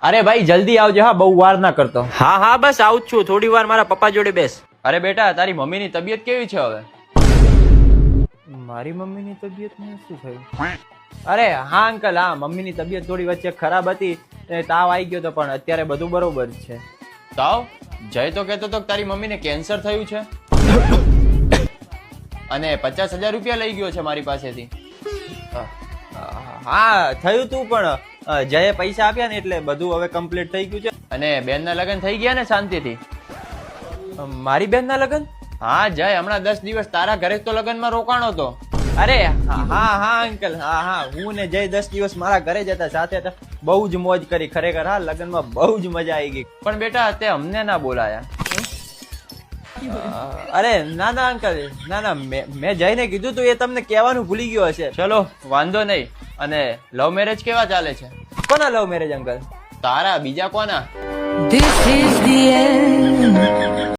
અરે ભાઈ જલ્દી આવજો, હા બહુ વાર ના કરતો. હા હા બસ આવું જ છું, થોડી વાર મારા પપ્પા જોડે બેસ. અરે બેટા તારી મમ્મીની તબિયત કેવી છે હવે? મારી મમ્મીની તબિયતને શું થયું? અરે હા અંકલ, હા મમ્મીની તબિયત થોડી વચ્ચે ખરાબ હતી, તાવ આવી ગયો તો, પણ અત્યારે બધું બરોબર છે. તાવ? જય તો કહેતો તો તારી મમ્મીને કેન્સર થયું છે અને 50,000 રૂપિયા લઈ ગયો છે મારી પાસેથી. હા થયું તું, પણ જયે પૈસા આપ્યા ને એટલે બધું હવે કમ્પ્લીટ થઈ ગયું છે. અને બેનના લગ્ન થઈ ગયા ને શાંતિથી? મારી બેનના લગ્ન? હા જય હમણાં 10 દિવસ તારા ઘરે તો લગ્નમાં રોકાણો હતો. અરે હા અંકલ, હા હું ને જય 10 દિવસ મારા ઘરે જતા સાથે હતા, બહુ જ મોજ કરી ખરેખર. હા લગ્નમાં બહુ જ મજા આવી ગઈ. પણ બેટા તે અમને ના બોલાયા. અરે ના અંકલ, ના મેં જઈને કીધું તું, એ તમને કહેવાનું ભૂલી ગયો હશે. ચલો વાંધો નહીં. અને લવ મેરેજ કેવા ચાલે છે? કોના લવ મેરેજ અંકલ? તારા, બીજા કોના? This is the end.